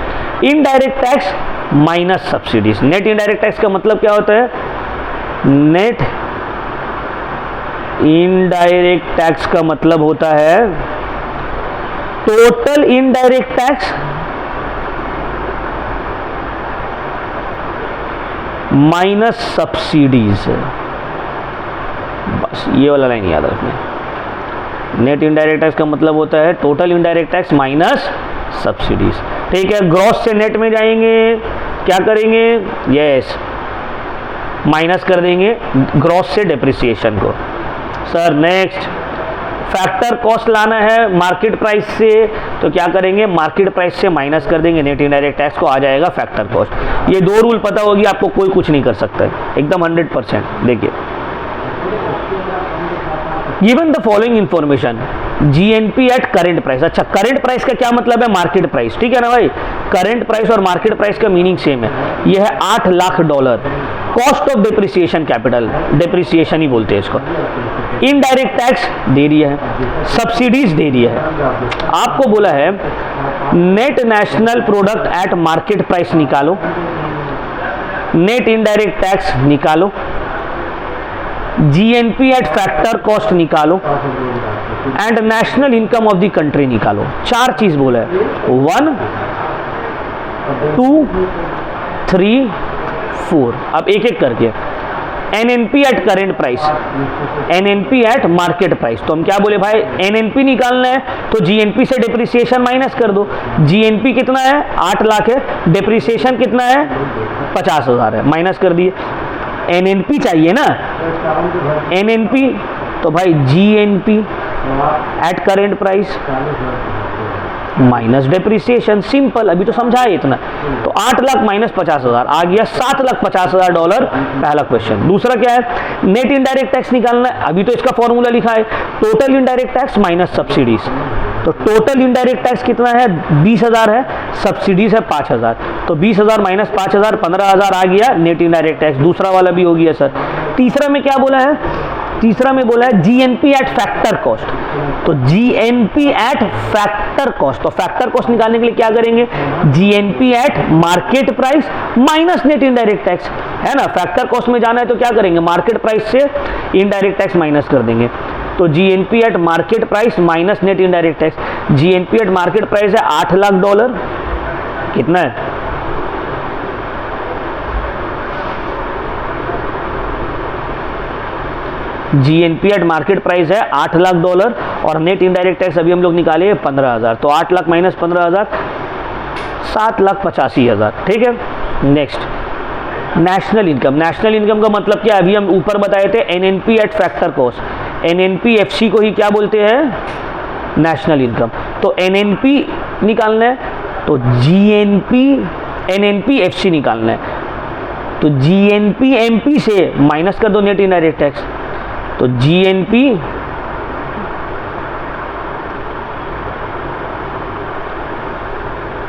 Indirect tax minus subsidies. Net indirect tax का मतलब क्या होता है? नेट इनडायरेक्ट टैक्स का मतलब होता है total indirect tax minus subsidies, बस ये वाला लाइन याद रखना। नेट इनडायरेक्ट टैक्स का मतलब होता है total indirect tax minus subsidies. ठीक है, ग्रॉस से नेट में जाएंगे, क्या करेंगे? यस, माइनस कर देंगे ग्रॉस से डेप्रिसिएशन को। सर नेक्स्ट फैक्टर कॉस्ट लाना है मार्केट प्राइस से, तो क्या करेंगे? मार्केट प्राइस से माइनस कर देंगे नेट इनडायरेक्ट टैक्स को, आ जाएगा फैक्टर कॉस्ट। ये दो रूल पता होगी आपको, कोई कुछ नहीं कर सकता है, एकदम 100%। देखिए given the following information GNP at current price. अच्छा, करेंट प्राइस का क्या मतलब है? Market price. ठीक है ना भाई, करेंट प्राइस और मार्केट प्राइस का मीनिंग सेम है। यह है $8 lakh. Cost of depreciation capital, depreciation ही बोलते हैं इसको। इनडायरेक्ट टैक्स दे दिया है, सब्सिडीज दे दिया है। आपको बोला है net national product at market price निकालो, नेट इनडायरेक्ट टैक्स निकालो, GNP एट फैक्टर कॉस्ट निकालो and national income of the country निकालो। 4 चीज बोला है, 1 2 3 4। अब एक एक करके NNP at current price, NNP at market price. तो हम क्या बोले भाई? NNP निकालना है तो GNP से डेप्रिसिएशन माइनस कर दो। GNP कितना है? 8 लाख है। डेप्रिसिएशन कितना है? 50,000 है, माइनस कर दिए। NNP चाहिए ना, NNP तो भाई GNP at current price minus depreciation, simple. अभी तो समझा है इतना। तो 8 लाख माइनस 50,000 आ गया $7,50,000 पहला क्वेश्चन। दूसरा क्या है? नेट इनडायरेक्ट टैक्स निकालना है। अभी तो इसका फॉर्मूला लिखा है total indirect tax minus subsidies. तो टोटल इनडायरेक्ट टैक्स कितना है? 20,000 है, सब्सिडीज है 5,000। तो 20,000 माइनस 5,000 15,000 आ गया नेट इनडायरेक्ट टैक्स। दूसरा वाला भी हो गया सर। तीसरा में क्या बोला है? तीसरा में बोला है जीएनपी एट फैक्टर कॉस्ट, तो जीएनपी एट फैक्टर कॉस्ट, तो फैक्टर कॉस्ट निकालने के लिए क्या करेंगे, GNP at market price minus net indirect tax, है ना। फैक्टर कॉस्ट में जाना है तो क्या करेंगे, मार्केट प्राइस से इनडायरेक्ट टैक्स माइनस कर देंगे, तो GNP at market price minus net indirect tax. GNP at market price है $8 लाख, कितना है, जीएनपी एट मार्केट प्राइस है $8 लाख और नेट इनडायरेक्ट टैक्स अभी हम लोग निकाले 15,000, तो 8 लाख माइनस 15,000 7,85,000, ठीक है। Next national income, national income का मतलब क्या, अभी हम ऊपर बताए थे NNP eight factor cost, NNP FC को ही क्या बोलते हैं, नेशनल इनकम, तो एनएनपी निकालना है तो जीएनपी एनएनपी एफसी निकालना है, तो जीएनपी एमपी से माइनस कर दो नेट इनडायरेक्ट टैक्स, तो जीएनपी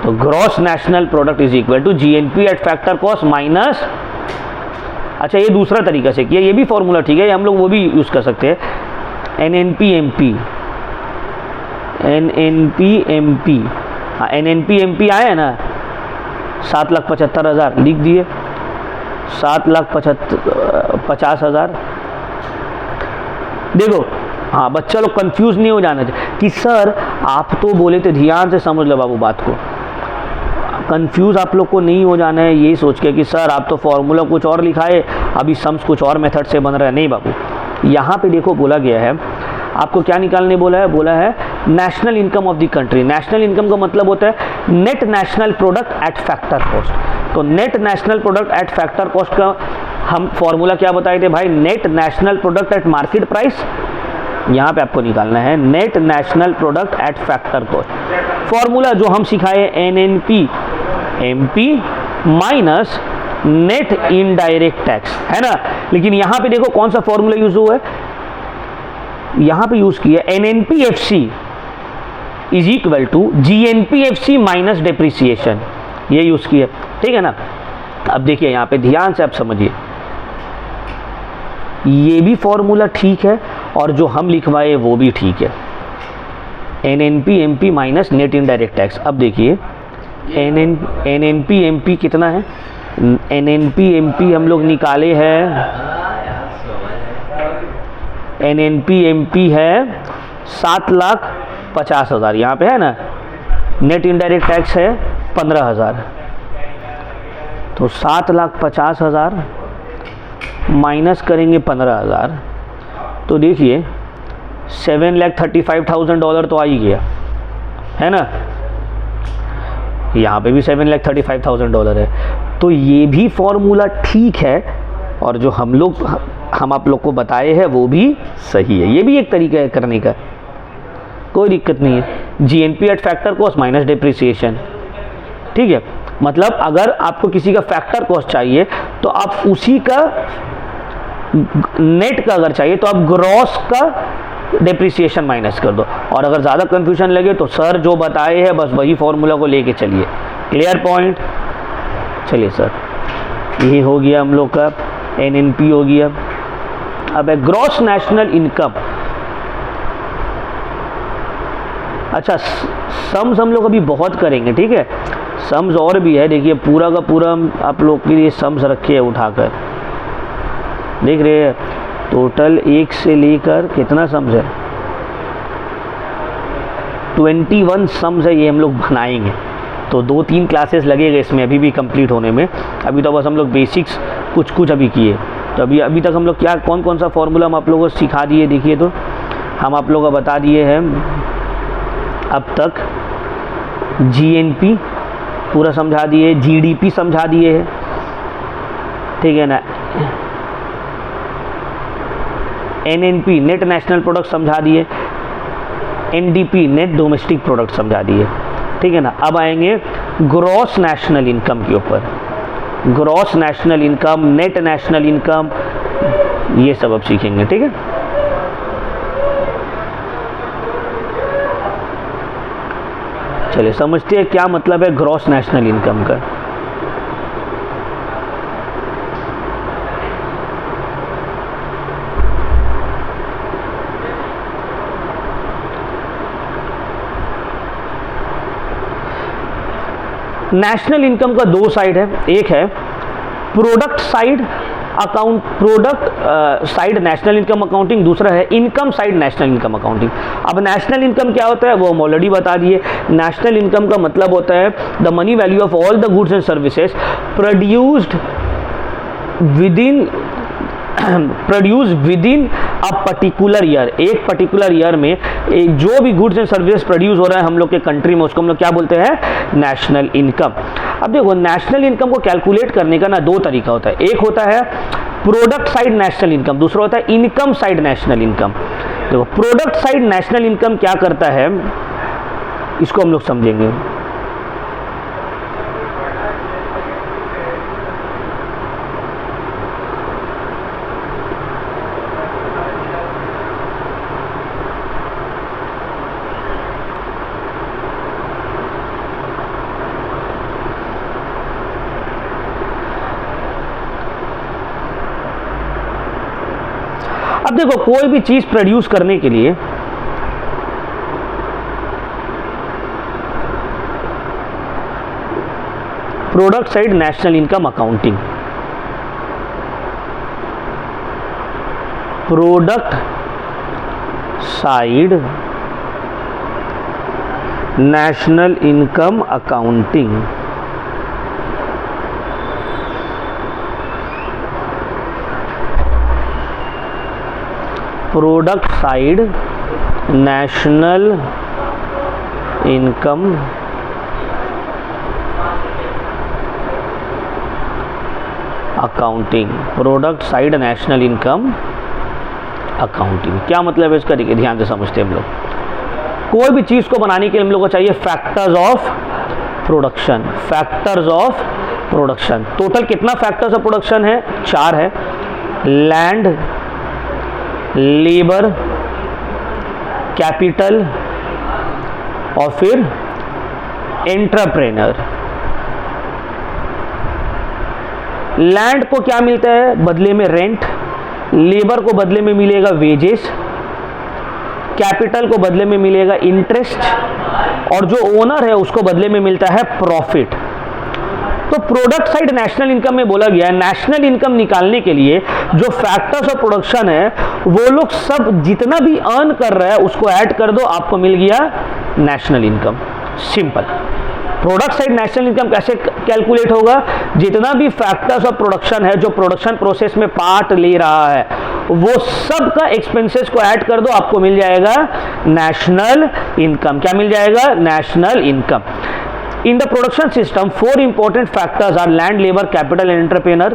तो gross national product is equal to GNP at factor cost minus, अच्छा ये दूसरा तरीका से किया, ये भी फॉर्मूला ठीक है, हम लोग वो भी यूज कर सकते हैं, एनएनपी एमपी, एनएनपी एमपी, हाँ एनएनपी एमपी आया है ना, 7,75,000 लिख दिए, 7,50,000। देखो हाँ, बच्चा लोग कंफ्यूज नहीं हो जाना चाहिए कि सर आप तो बोले थे, ध्यान से समझ लो बाबू बात को, कंफ्यूज आप लोग को नहीं हो जाना है ये सोच के कि सर आप तो फॉर्मूला कुछ और लिखा है, अभी सम्स कुछ और मेथड से बन रहा है, नहीं बाबू, यहाँ पे देखो बोला गया है आपको क्या निकालने बोला है national income of the country. National income का मतलब होता है net national product at factor cost, तो net national product at factor cost का हम फॉर्मूला क्या बताए थे भाई, net national product at market price, यहाँ पे आपको निकालना है net national product at factor cost. Formula जो हम सिखाए NNP MP minus net indirect tax, है ना। लेकिन यहाँ पे देखो कौन सा फॉर्मूला यूज हुआ है, यहाँ पे यूज किया NNP FC is equal to GNP FC minus depreciation, ये यूज किया, ठीक है ना। अब देखिए यहाँ पे ध्यान से आप समझिए, ये भी फॉर्मूला ठीक है और जो हम लिखवाए वो भी ठीक है, NNP MP minus net indirect tax. अब देखिए एनएनपी एमपी कितना है, एनएनपी एमपी हम लोग निकाले हैं, एनएनपी एमपी है 7,50,000, यहाँ पे है ना, नेट इनडायरेक्ट टैक्स है 15,000, तो 7,50,000 माइनस करेंगे 15,000, तो देखिए $7,35,000 तो आ ही गया, है ना। यहाँ पे भी $7,35,000 है, तो ये भी फॉर्मूला ठीक है और जो हम आप लोग को बताए हैं वो भी सही है, ये भी एक तरीका है करने का, कोई दिक्कत नहीं है। GNP at factor cost minus depreciation, ठीक है। मतलब अगर आपको किसी का फैक्टर कॉस्ट चाहिए तो आप उसी का नेट का अगर चाहिए तो आप ग्रॉस का डेप्रिसिएशन माइनस कर दो, और अगर ज़्यादा कंफ्यूजन लगे तो सर जो बताए हैं बस वही फॉर्मूला को लेके चलिए, क्लियर पॉइंट। चलिए सर, यही हो गया हम लोग का एनएनपी हो गया। अब है ग्रॉस नेशनल इनकम। अच्छा, सम्स हम लोग अभी बहुत करेंगे, ठीक है, सम्स और भी है, देखिए पूरा का पूरा आप लोग के लिए सम्स रखे हैं उठाकर, देख रहे हैं टोटल 1 से लेकर कितना सम्स है, 21 सम्स है, ये हम लोग बनाएंगे, तो 2-3 क्लासेस लगेगा इसमें अभी भी कंप्लीट होने में। अभी तो बस हम लोग बेसिक्स कुछ अभी किए, तो अभी तक हम लोग क्या कौन सा फॉर्मूला हम आप लोगों को सिखा दिए, देखिए तो हम आप लोगों को बता दिए हैं अब तक, जीएनपी पूरा समझा दिए, जीडीपी समझा दिए है, ठीक है ना, एनएनपी नेट नेशनल प्रोडक्ट समझा दिए, एनडीपी नेट डोमेस्टिक प्रोडक्ट समझा दिए, ठीक है ना। अब आएंगे ग्रॉस नेशनल इनकम के ऊपर, gross national income, net national income, ये सब अब सीखेंगे, ठीक है। चलिए समझते हैं क्या मतलब है ग्रॉस नेशनल इनकम का। नेशनल इनकम का दो साइड है, एक है product side account, product side national income accounting, दूसरा है income side national income accounting. अब नेशनल इनकम क्या होता है वो हम ऑलरेडी बता दिए। नेशनल इनकम का मतलब होता है the money value of all the goods and services produced within a particular year. एक पर्टिकुलर ईयर में एक जो भी गुड्स एंड सर्विसेज प्रोड्यूस हो रहा है हम लोग के कंट्री में, उसको हम लोग क्या बोलते हैं, नेशनल इनकम। अब देखो नेशनल इनकम को कैलकुलेट करने का ना दो तरीका होता है, एक होता है प्रोडक्ट साइड नेशनल इनकम, दूसरा होता है इनकम साइड नेशनल इनकम। देखो प्रोडक्ट साइड नेशनल इनकम क्या करता है इसको हम लोग समझेंगे। अब देखो कोई भी चीज प्रोड्यूस करने के लिए product side national income accounting, product side national income accounting, product side national income accounting, product side national income accounting. क्या मतलब है इसका, देखिए ध्यान से समझते हैं हम लोग। कोई भी चीज को बनाने के लिए हम लोग को चाहिए factors of production, factors of production. Total कितना फैक्टर्स ऑफ प्रोडक्शन है, 4 है, लैंड, लेबर, कैपिटल और फिर एंटरप्रेनर। लैंड को क्या मिलता है बदले में, रेंट, लेबर को बदले में मिलेगा वेजेस, कैपिटल को बदले में मिलेगा इंटरेस्ट और जो ओनर है उसको बदले में मिलता है प्रॉफिट। तो प्रोडक्ट साइड नेशनल इनकम में बोला गया है नेशनल इनकम निकालने के लिए जो फैक्टर्स ऑफ प्रोडक्शन है वो लोग सब जितना भी अर्न कर रहा है उसको ऐड कर दो, आपको मिल गया national income. Simple. Product side national income कैसे कैलकुलेट होगा, जितना भी फैक्टर्स ऑफ प्रोडक्शन है जो प्रोडक्शन प्रोसेस में पार्ट ले रहा है वो सब का एक्सपेंसेस को ऐड कर दो, आपको मिल जाएगा नेशनल इनकम। क्या मिल जाएगा, national income. In the production system, 4 important factors are land, labor, capital and entrepreneur.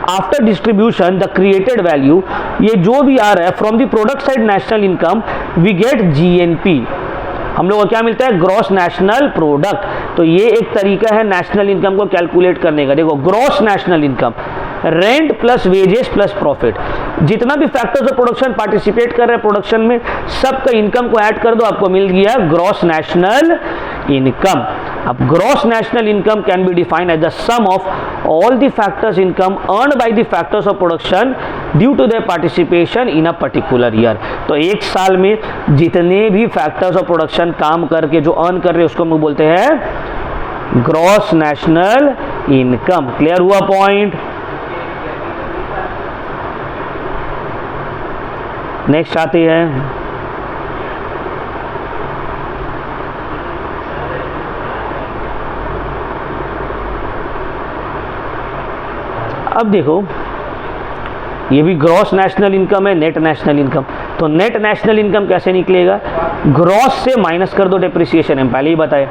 After distribution, the created value, ये जो भी आ रहा है from the product side national income, we get GNP. हम लोग को क्या मिलता है, ग्रॉस नेशनल प्रोडक्ट। तो ये एक तरीका है नेशनल इनकम को कैलकुलेट करने का। देखो gross national income, rent plus wages plus profit, जितना भी फैक्टर्स ऑफ प्रोडक्शन पार्टिसिपेट कर रहे हैं प्रोडक्शन में सबका इनकम को ऐड कर दो, आपको मिल गया ग्रॉस नेशनल इनकम। अब gross national income can be defined as the sum of all the factors income earn by the factors of production due to their participation in a particular year. तो एक साल में जितने भी फैक्टर्स ऑफ प्रोडक्शन काम करके जो अर्न कर रहे हैं उसको हम बोलते हैं ग्रॉस नेशनल इनकम। क्लियर हुआ पॉइंट। नेक्स्ट आती है अब देखो ये भी ग्रॉस नेशनल इनकम है, नेट नेशनल इनकम। तो नेट नेशनल इनकम कैसे निकलेगा, ग्रॉस से माइनस कर दो डेप्रिसिएशन, हम पहले ही बताए।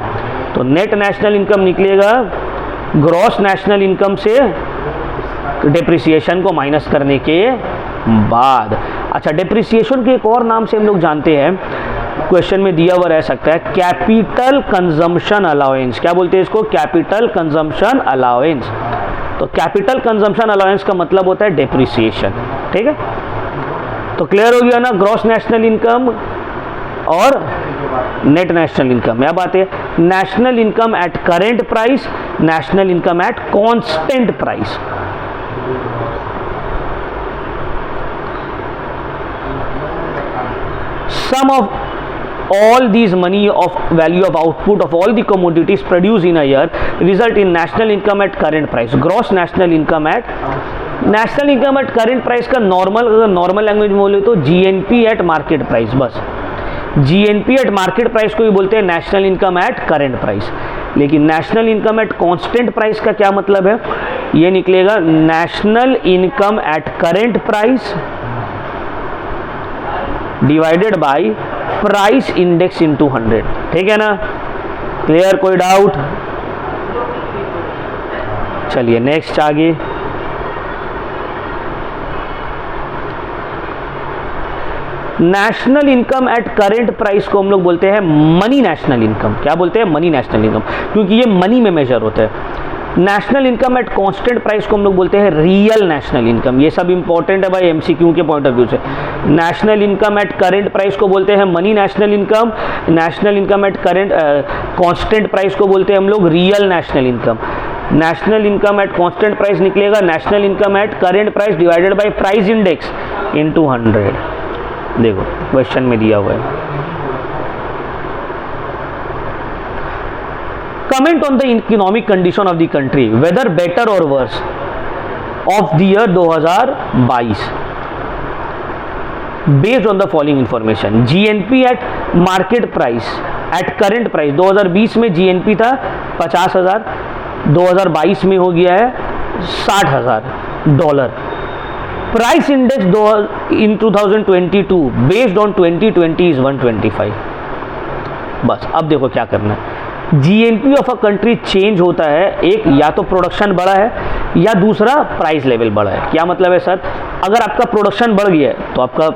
तो नेट नेशनल इनकम निकलेगा ग्रॉस नेशनल इनकम से डेप्रिसिएशन को माइनस करने के बाद। अच्छा, डेप्रिसिएशन के एक और नाम से हम लोग जानते हैं, क्वेश्चन में दिया हुआ रह सकता है, कैपिटल कंजम्पशन अलाउंस। क्या बोलते हैं इसको, कैपिटल कंजम्पशन अलाउंस। तो कैपिटल कंजम्पशन अलाउंस का मतलब होता है डेप्रिसिएशन। ठीक है, तो क्लियर हो गया ना ग्रॉस नेशनल इनकम और नेट नेशनल इनकम। यह बात है national income at current price, national income at constant price. all these money of value of output of all the commodities produced in a year result in national income at current price. Gross national income at current price का नॉर्मल, अगर नॉर्मल लैंग्वेज में बोले तो जीएनपी एट मार्केट प्राइस, बस जीएनपी एट मार्केट प्राइस को ही बोलते हैं national income at current price. लेकिन national income at constant price का क्या मतलब है, ये निकलेगा national income at current price divided by price index into 100। ठीक है ना, क्लियर, कोई डाउट? चलिए नेक्स्ट आगे। National income at current price को हम लोग बोलते हैं मनी नेशनल इनकम। क्या बोलते हैं? मनी नेशनल इनकम, क्योंकि ये मनी में मेजर होता है। National income at constant price को हम लोग बोलते हैं रियल नेशनल इनकम। ये सब इंपॉर्टेंट है भाई एमसीक्यू के पॉइंट ऑफ व्यू से। National income at current price को बोलते हैं money national income. National income at current constant price को बोलते हैं हम लोग real national income. National income at constant price निकलेगा national income at current price divided by price index into 100। देखो क्वेश्चन में दिया हुआ है। Comment on the economic condition of the country whether better और worse of the year 2022 based on the following information. GNP at market price at current price 2020 में जीएनपी था 50,000, 2022 में हो गया है $60,000। Price index in 2022 based on 2020 is 125। बस अब देखो क्या करना है। GNP of a country change होता है, एक या तो प्रोडक्शन बढ़ा है या दूसरा प्राइस लेवल बढ़ा है। क्या मतलब है सर? अगर आपका प्रोडक्शन बढ़ गया है तो आपका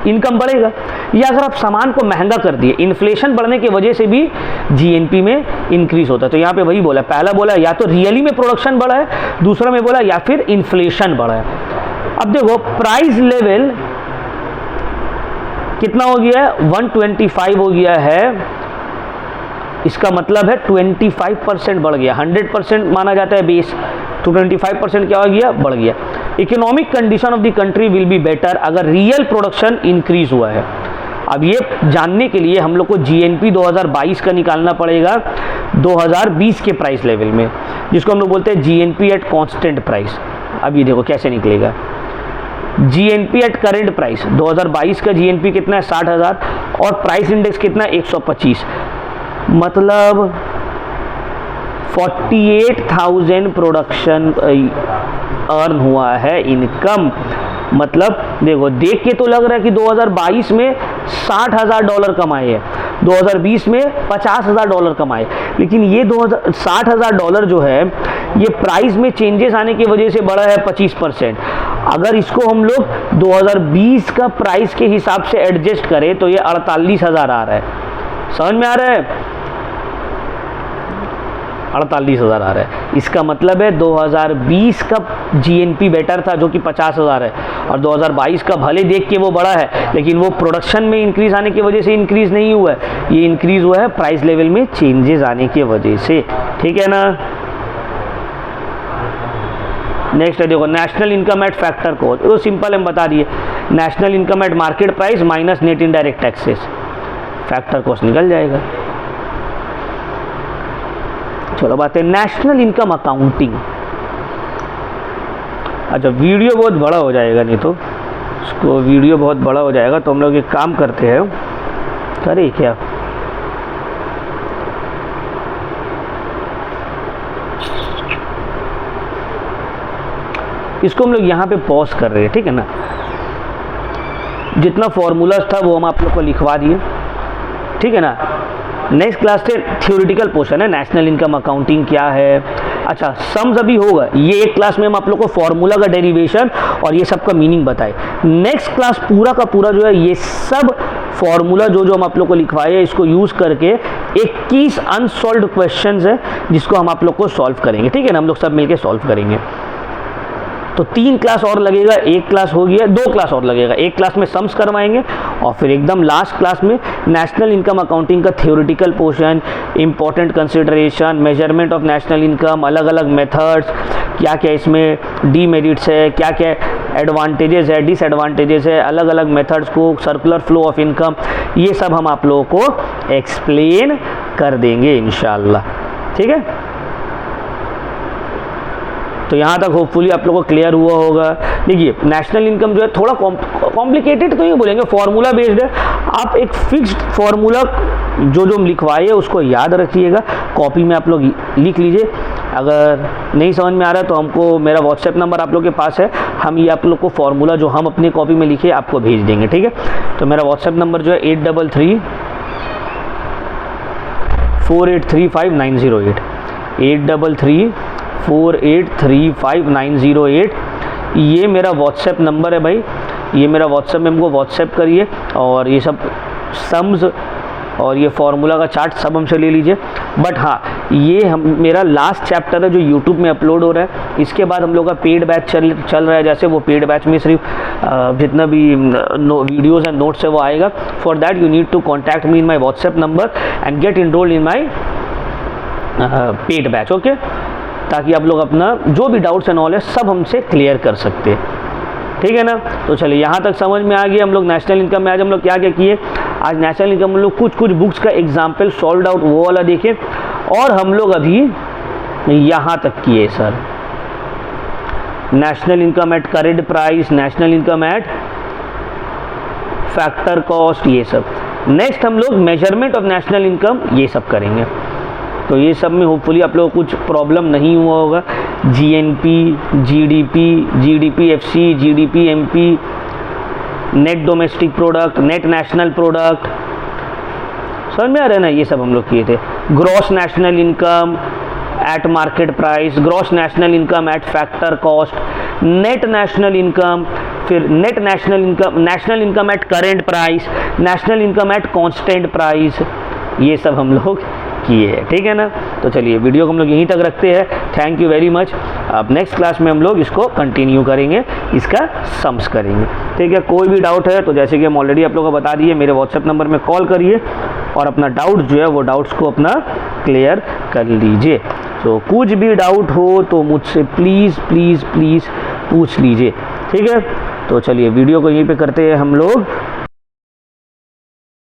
इनकम बढ़ेगा, या अगर आप सामान को महंगा कर दिए, इन्फ्लेशन बढ़ने की वजह से भी जीएनपी में इंक्रीज होता है। तो यहाँ पे वही बोला, पहला बोला या तो रियली में प्रोडक्शन बढ़ा है, दूसरा में बोला या फिर इन्फ्लेशन बढ़ा है। अब देखो प्राइस लेवल कितना हो गया है? 125 हो गया है। इसका मतलब है 25% बढ़ गया। 100% माना जाता है बेस, तो 25% क्या हो गया? बढ़ गया। Economic condition of the country will be better अगर रियल प्रोडक्शन इंक्रीज हुआ है। अब ये जानने के लिए हम लोग को जीएनपी 2022 का निकालना पड़ेगा 2020 के प्राइस लेवल में, जिसको हम लोग बोलते हैं जीएनपी एट कांस्टेंट प्राइस। अब ये देखो कैसे निकलेगा। जीएनपी एट करेंट प्राइस 2022 का जीएनपी कितना है? 60,000 और प्राइस इंडेक्स कितना है? 125। मतलब 48,000 प्रोडक्शन अर्न हुआ है इनकम। मतलब देखो देख के तो लग रहा है कि 2022 में $60,000 कमाए हैं, 2020 में $50,000 कमाए, लेकिन ये $60,000 जो है ये प्राइस में चेंजेस आने की वजह से बढ़ा है 25%। अगर इसको हम लोग 2020 का प्राइस के हिसाब से एडजस्ट करें तो ये 48,000 आ रहा है। समझ में आ रहा है? 48,000 आ रहा है। इसका मतलब है 2020 का जीएनपी बेटर था जो कि 50,000 है, और 2022 का भले देख के वो बड़ा है लेकिन वो प्रोडक्शन में इंक्रीज आने की वजह से इंक्रीज नहीं हुआ है, ये इंक्रीज हुआ है प्राइस लेवल में चेंजेस आने की वजह से। ठीक है ना। नेक्स्ट है देखो national income at factor cost. तो सिंपल हम बता दिए, national income at market price minus net indirect taxes, factor cost निकल जाएगा। चलो बात है नेशनल इनकम अकाउंटिंग। अच्छा वीडियो बहुत बड़ा हो जाएगा, नहीं तो उसको वीडियो बहुत बड़ा हो जाएगा, तो हम लोग एक काम करते हैं, करे क्या, इसको हम लोग यहाँ पे पॉज कर रहे हैं। ठीक है ना। जितना फॉर्मूलाज था वो हम आप लोग को लिखवा दिए। ठीक है ना। नेक्स्ट क्लास से थ्योरेटिकल पोर्शन है, नेशनल इनकम अकाउंटिंग क्या है। अच्छा सम्स अभी होगा, ये एक क्लास में हम आप लोग को फॉर्मूला का डेरिवेशन और ये सब का मीनिंग बताए। नेक्स्ट क्लास पूरा का पूरा जो है ये सब फॉर्मूला जो हम आप लोग को लिखवाए हैं इसको यूज़ करके 21 अनसॉल्व्ड क्वेश्चंस है जिसको हम आप लोग को सॉल्व करेंगे। ठीक है ना। हम लोग सब मिलके सॉल्व करेंगे। तो 3 क्लास और लगेगा, 1 क्लास हो गया, 2 क्लास और लगेगा। 1 क्लास में सम्स करवाएंगे और फिर एकदम लास्ट क्लास में नेशनल इनकम अकाउंटिंग का theoretical portion, important consideration, measurement of national income, अलग अलग मेथड्स, क्या क्या इसमें डीमेरिट्स है, क्या क्या एडवांटेजेस है, डिसएडवांटेजेस है, अलग अलग मेथड्स को, सर्कुलर फ्लो ऑफ इनकम, ये सब हम आप लोगों को एक्सप्लेन कर देंगे इंशाल्लाह। ठीक है, तो यहाँ तक होपफुली आप लोगों को क्लियर हुआ होगा। देखिए नेशनल इनकम जो है थोड़ा कॉम्प्लिकेटेड तो ये बोलेंगे, फार्मूला बेस्ड है। आप एक फिक्स्ड फार्मूला जो हम लिखवाए उसको याद रखिएगा, कॉपी में आप लोग लिख लीजिए। अगर नहीं समझ में आ रहा है तो हमको, मेरा व्हाट्सएप नंबर आप लोग के पास है, हम ये आप लोग को फार्मूला जो हम अपनी कॉपी में लिखे आपको भेज देंगे। ठीक है, तो मेरा व्हाट्सएप नंबर जो है 8334835908, 8334835908, ये मेरा व्हाट्सएप नंबर है भाई। ये मेरा व्हाट्सएप में हमको व्हाट्सएप करिए और ये सब सम्स और ये फार्मूला का चार्ट सब हमसे ले लीजिए। बट हाँ, ये मेरा लास्ट चैप्टर है जो यूट्यूब में अपलोड हो रहा है। इसके बाद हम लोग का पेड बैच चल रहा है, जैसे वो पेड बैच में सिर्फ जितना भी वीडियोज़ एंड नोट्स है वो आएगा। For that you need to contact me in my WhatsApp number and get enrolled in my paid batch. Okay, ताकि आप लोग अपना जो भी डाउट्स एंड ऑल है सब हमसे क्लियर कर सकते हैं। ठीक है ना, तो चलिए यहाँ तक समझ में आ गया। हम लोग नेशनल इनकम में आज हम लोग क्या क्या किए, आज नेशनल इनकम हम लोग कुछ बुक्स का एग्जाम्पल सॉल्व आउट वो वाला देखे, और हम लोग अभी यहाँ तक किए sir, national income at current price, national income at factor cost, ये सब। नेक्स्ट हम लोग मेजरमेंट ऑफ नेशनल इनकम ये सब करेंगे। तो ये सब में होपफुली आप लोगों को कुछ प्रॉब्लम नहीं हुआ होगा। GNP, GDP, GDP-FC, GDP-MP, net domestic product, net national product, समझ में आ रहा है ना, ये सब हम लोग किए थे। Gross national income at market price, gross national income at factor cost, net national income, फिर net national income at current price, national income at constant price, ये सब हम लोग किए हैं। ठीक है ना, तो चलिए वीडियो को हम लोग यहीं तक रखते हैं। Thank you very much. अब नेक्स्ट क्लास में हम लोग इसको कंटिन्यू करेंगे, इसका सम्स करेंगे। ठीक है, कोई भी डाउट है तो जैसे कि हम ऑलरेडी आप लोगों को बता दिए, मेरे व्हाट्सएप नंबर में कॉल करिए और अपना डाउट जो है वो डाउट्स को अपना क्लियर कर लीजिए। तो कुछ भी डाउट हो तो मुझसे प्लीज़ प्लीज़ प्लीज़ पूछ लीजिए। ठीक है, तो चलिए वीडियो को यहीं पे करते हैं हम लोग